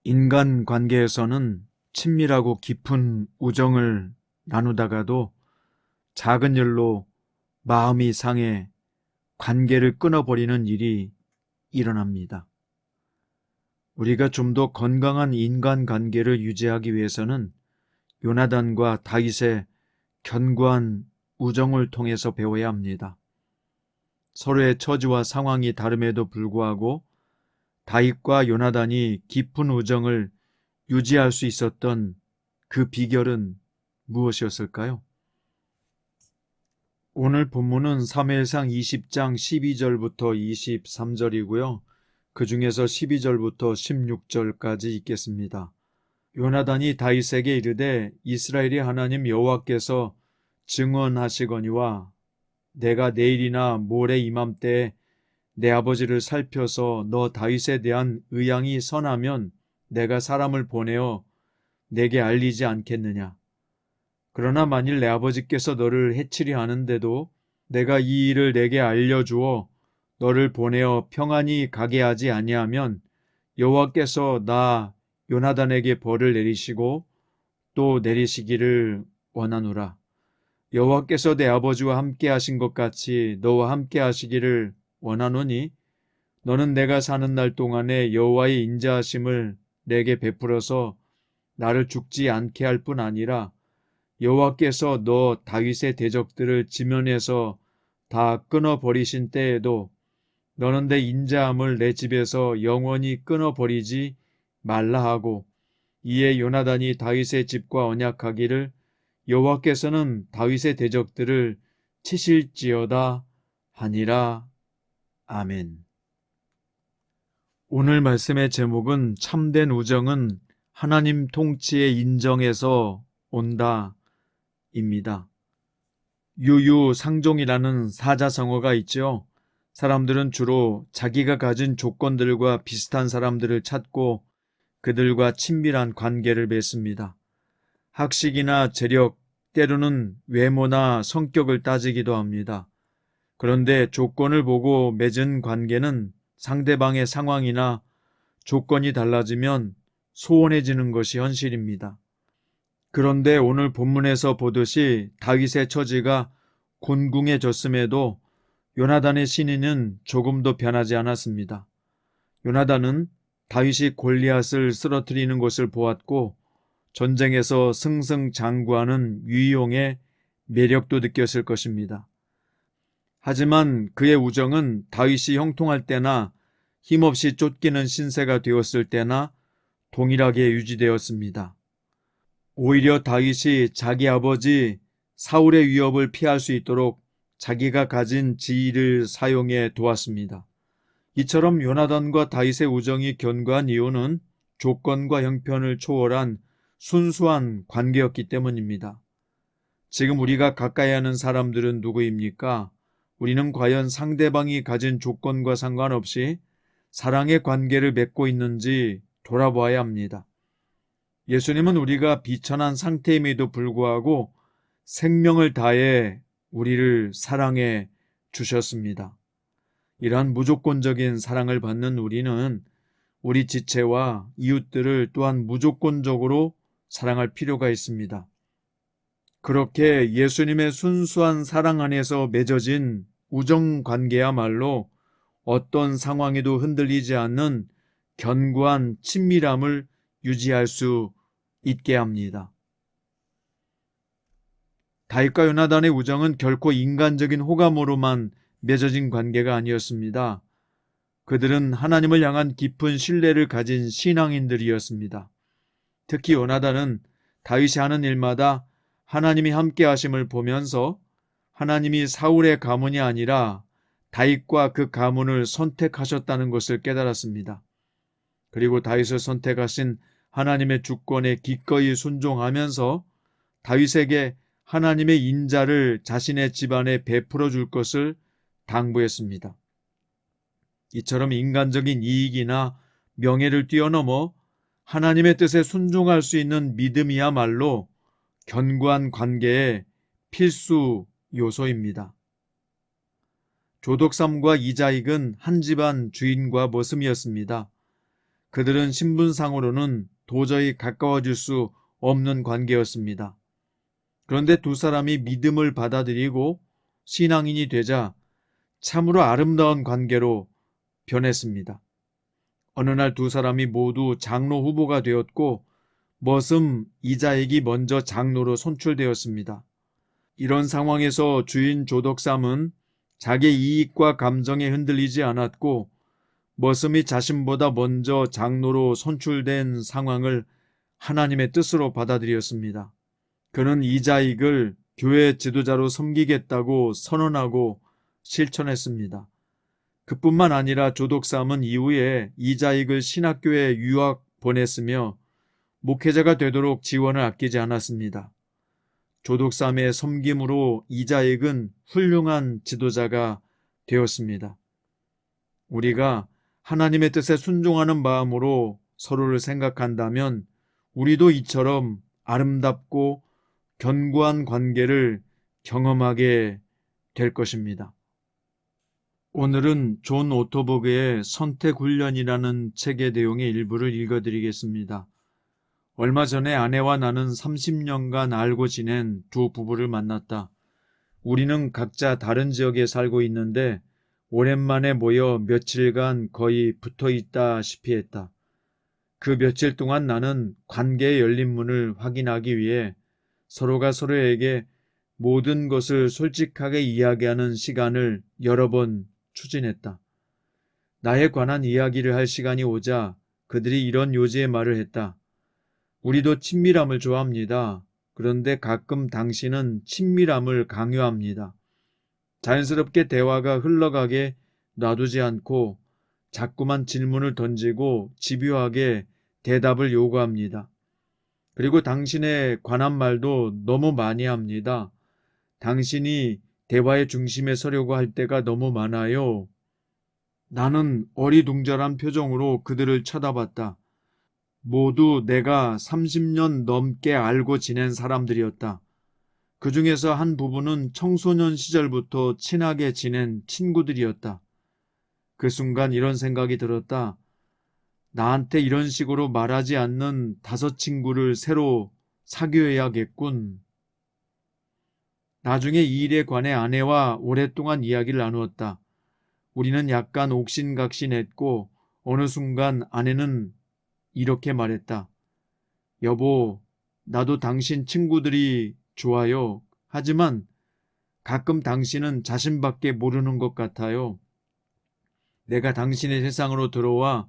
인간 관계에서는 친밀하고 깊은 우정을 나누다가도 작은 일로 마음이 상해 관계를 끊어버리는 일이 일어납니다. 우리가 좀 더 건강한 인간관계를 유지하기 위해서는 요나단과 다윗의 견고한 우정을 통해서 배워야 합니다. 서로의 처지와 상황이 다름에도 불구하고 다윗과 요나단이 깊은 우정을 유지할 수 있었던 그 비결은 무엇이었을까요? 오늘 본문은 사무엘상 20장 12절부터 23절이고요. 그 중에서 12절부터 16절까지 읽겠습니다. 요나단이 다윗에게 이르되 이스라엘의 하나님 여호와께서 증언하시거니와 내가 내일이나 모레 이맘때에 내 아버지를 살펴서 너 다윗에 대한 의향이 선하면 내가 사람을 보내어 내게 알리지 않겠느냐. 그러나 만일 내 아버지께서 너를 해치려 하는데도 내가 이 일을 내게 알려주어 너를 보내어 평안히 가게 하지 아니하면 여호와께서 나 요나단에게 벌을 내리시고 또 내리시기를 원하노라. 여호와께서 내 아버지와 함께 하신 것 같이 너와 함께 하시기를 원하노니 너는 내가 사는 날 동안에 여호와의 인자하심을 내게 베풀어서 나를 죽지 않게 할 뿐 아니라 여호와께서 너 다윗의 대적들을 지면에서 다 끊어버리신 때에도 너는 내 인자함을 내 집에서 영원히 끊어버리지 말라 하고 이에 요나단이 다윗의 집과 언약하기를 여호와께서는 다윗의 대적들을 치실지어다 하니라. 아멘. 오늘 말씀의 제목은 참된 우정은 하나님 통치의 인정에서 온다 입니다. 유유상종이라는 사자성어가 있죠. 사람들은 주로 자기가 가진 조건들과 비슷한 사람들을 찾고 그들과 친밀한 관계를 맺습니다. 학식이나 재력, 때로는 외모나 성격을 따지기도 합니다. 그런데 조건을 보고 맺은 관계는 상대방의 상황이나 조건이 달라지면 소원해지는 것이 현실입니다. 그런데 오늘 본문에서 보듯이 다윗의 처지가 곤궁해졌음에도 요나단의 신의는 조금도 변하지 않았습니다. 요나단은 다윗이 골리앗을 쓰러뜨리는 것을 보았고 전쟁에서 승승장구하는 유희용의 매력도 느꼈을 것입니다. 하지만 그의 우정은 다윗이 형통할 때나 힘없이 쫓기는 신세가 되었을 때나 동일하게 유지되었습니다. 오히려 다윗이 자기 아버지 사울의 위협을 피할 수 있도록 자기가 가진 지위를 사용해 도왔습니다. 이처럼 요나단과 다윗의 우정이 견고한 이유는 조건과 형편을 초월한 순수한 관계였기 때문입니다. 지금 우리가 가까이 하는 사람들은 누구입니까? 우리는 과연 상대방이 가진 조건과 상관없이 사랑의 관계를 맺고 있는지 돌아보아야 합니다. 예수님은 우리가 비천한 상태임에도 불구하고 생명을 다해 우리를 사랑해 주셨습니다. 이러한 무조건적인 사랑을 받는 우리는 우리 지체와 이웃들을 또한 무조건적으로 사랑할 필요가 있습니다. 그렇게 예수님의 순수한 사랑 안에서 맺어진 우정관계야말로 어떤 상황에도 흔들리지 않는 견고한 친밀함을 유지할 수 있게 합니다. 다윗과 요나단의 우정은 결코 인간적인 호감으로만 맺어진 관계가 아니었습니다. 그들은 하나님을 향한 깊은 신뢰를 가진 신앙인들이었습니다. 특히 요나단은 다윗이 하는 일마다 하나님이 함께 하심을 보면서 하나님이 사울의 가문이 아니라 다윗과 그 가문을 선택하셨다는 것을 깨달았습니다. 그리고 다윗을 선택하신 하나님의 주권에 기꺼이 순종하면서 다윗에게 하나님의 인자를 자신의 집안에 베풀어 줄 것을 당부했습니다. 이처럼 인간적인 이익이나 명예를 뛰어넘어 하나님의 뜻에 순종할 수 있는 믿음이야말로 견고한 관계의 필수 요소입니다. 조독삼과 이자익은 한 집안 주인과 머슴이었습니다. 그들은 신분상으로는 도저히 가까워질 수 없는 관계였습니다. 그런데 두 사람이 믿음을 받아들이고 신앙인이 되자 참으로 아름다운 관계로 변했습니다. 어느 날 두 사람이 모두 장로 후보가 되었고 머슴 이자익이 먼저 장로로 선출되었습니다. 이런 상황에서 주인 조덕삼은 자기 이익과 감정에 흔들리지 않았고 머슴이 자신보다 먼저 장로로 선출된 상황을 하나님의 뜻으로 받아들였습니다. 그는 이자익을 교회 지도자로 섬기겠다고 선언하고 실천했습니다. 그뿐만 아니라 조독삼은 이후에 이자익을 신학교에 유학 보냈으며 목회자가 되도록 지원을 아끼지 않았습니다. 조독삼의 섬김으로 이자익은 훌륭한 지도자가 되었습니다. 우리가 하나님의 뜻에 순종하는 마음으로 서로를 생각한다면 우리도 이처럼 아름답고 견고한 관계를 경험하게 될 것입니다. 오늘은 존 오토버그의 선택훈련이라는 책의 내용의 일부를 읽어드리겠습니다. 얼마 전에 아내와 나는 30년간 알고 지낸 두 부부를 만났다. 우리는 각자 다른 지역에 살고 있는데 오랜만에 모여 며칠간 거의 붙어 있다시피 했다. 그 며칠 동안 나는 관계의 열린 문을 확인하기 위해 서로가 서로에게 모든 것을 솔직하게 이야기하는 시간을 여러 번 추진했다. 나에 관한 이야기를 할 시간이 오자 그들이 이런 요지의 말을 했다. 우리도 친밀함을 좋아합니다. 그런데 가끔 당신은 친밀함을 강요합니다. 자연스럽게 대화가 흘러가게 놔두지 않고 자꾸만 질문을 던지고 집요하게 대답을 요구합니다. 그리고 당신에 관한 말도 너무 많이 합니다. 당신이 대화의 중심에 서려고 할 때가 너무 많아요. 나는 어리둥절한 표정으로 그들을 쳐다봤다. 모두 내가 30년 넘게 알고 지낸 사람들이었다. 그 중에서 한 부부는 청소년 시절부터 친하게 지낸 친구들이었다. 그 순간 이런 생각이 들었다. 나한테 이런 식으로 말하지 않는 5 친구를 새로 사귀어야겠군. 나중에 이 일에 관해 아내와 오랫동안 이야기를 나누었다. 우리는 약간 옥신각신했고 어느 순간 아내는 이렇게 말했다. 여보, 나도 당신 친구들이 좋아요. 하지만 가끔 당신은 자신밖에 모르는 것 같아요. 내가 당신의 세상으로 들어와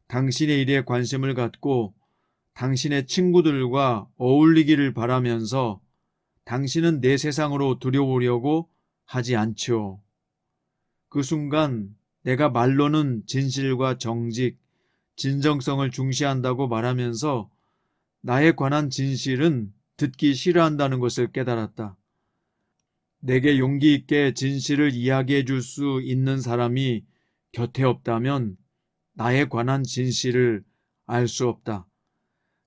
당신의 일에 관심을 갖고 당신의 친구들과 어울리기를 바라면서 당신은 내 세상으로 들여오려고 하지 않죠. 그 순간 내가 말로는 진실과 정직, 진정성을 중시한다고 말하면서 나에 관한 진실은 듣기 싫어한다는 것을 깨달았다. 내게 용기 있게 진실을 이야기해 줄 수 있는 사람이 곁에 없다면 나에 관한 진실을 알 수 없다.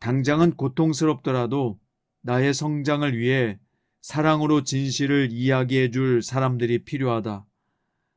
당장은 고통스럽더라도 나의 성장을 위해 사랑으로 진실을 이야기해 줄 사람들이 필요하다.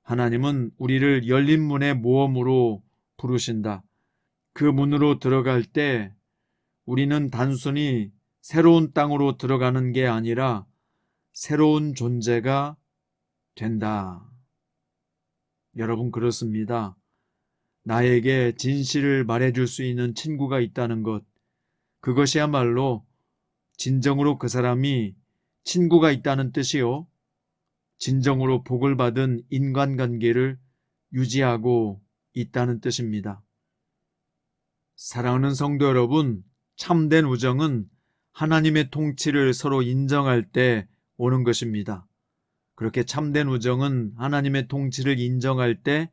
하나님은 우리를 열린 문의 모험으로 부르신다. 그 문으로 들어갈 때 우리는 단순히 새로운 땅으로 들어가는 게 아니라 새로운 존재가 된다. 여러분, 그렇습니다. 나에게 진실을 말해줄 수 있는 친구가 있다는 것, 그것이야말로 진정으로 그 사람이 친구가 있다는 뜻이요. 진정으로 복을 받은 인간관계를 유지하고 있다는 뜻입니다. 사랑하는 성도 여러분, 참된 우정은 하나님의 통치를 서로 인정할 때 오는 것입니다. 그렇게 참된 우정은 하나님의 통치를 인정할 때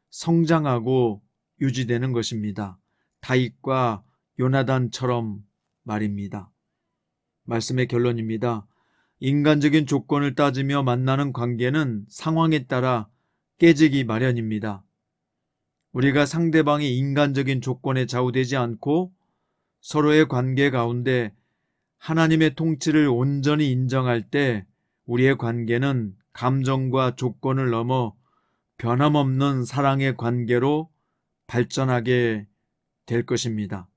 성장하고 유지되는 것입니다. 다윗과 요나단처럼 말입니다. 말씀의 결론입니다. 인간적인 조건을 따지며 만나는 관계는 상황에 따라 깨지기 마련입니다. 우리가 상대방의 인간적인 조건에 좌우되지 않고 서로의 관계 가운데 하나님의 통치를 온전히 인정할 때 우리의 관계는 감정과 조건을 넘어 변함없는 사랑의 관계로 발전하게 될 것입니다.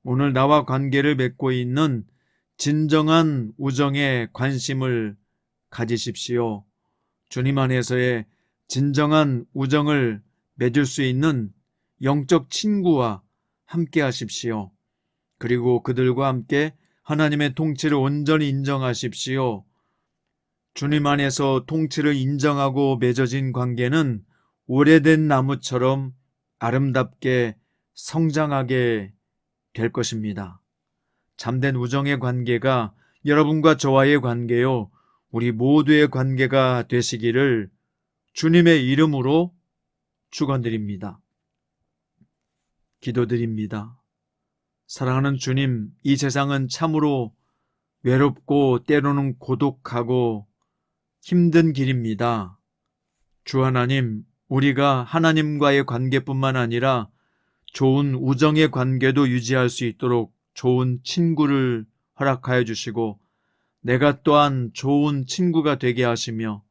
오늘 나와 관계를 맺고 있는 진정한 우정에 관심을 가지십시오. 주님 안에서의 진정한 우정을 맺을 수 있는 영적 친구와 함께 하십시오. 그리고 그들과 함께 하나님의 통치를 온전히 인정하십시오. 주님 안에서 통치를 인정하고 맺어진 관계는 오래된 나무처럼 아름답게 성장하게 될 것입니다. 참된 우정의 관계가 여러분과 저와의 관계요, 우리 모두의 관계가 되시기를 주님의 이름으로 축원드립니다. 기도드립니다. 사랑하는 주님, 이 세상은 참으로 외롭고 때로는 고독하고 힘든 길입니다. 주 하나님, 우리가 하나님과의 관계뿐만 아니라 좋은 우정의 관계도 유지할 수 있도록 좋은 친구를 허락하여 주시고 내가 또한 좋은 친구가 되게 하시며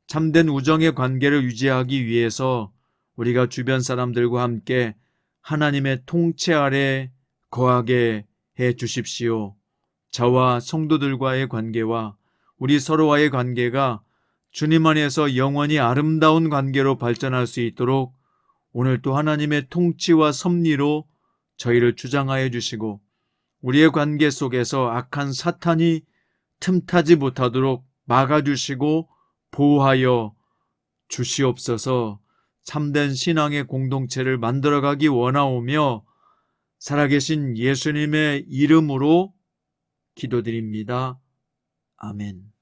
참된 우정의 관계를 유지하기 위해서 우리가 주변 사람들과 함께 하나님의 통치 아래 거하게 해 주십시오. 저와 성도들과의 관계와 우리 서로와의 관계가 주님 안에서 영원히 아름다운 관계로 발전할 수 있도록 오늘 또 하나님의 통치와 섭리로 저희를 주장하여 주시고 우리의 관계 속에서 악한 사탄이 틈타지 못하도록 막아주시고 보호하여 주시옵소서. 참된 신앙의 공동체를 만들어가기 원하오며 살아계신 예수님의 이름으로 기도드립니다. 아멘.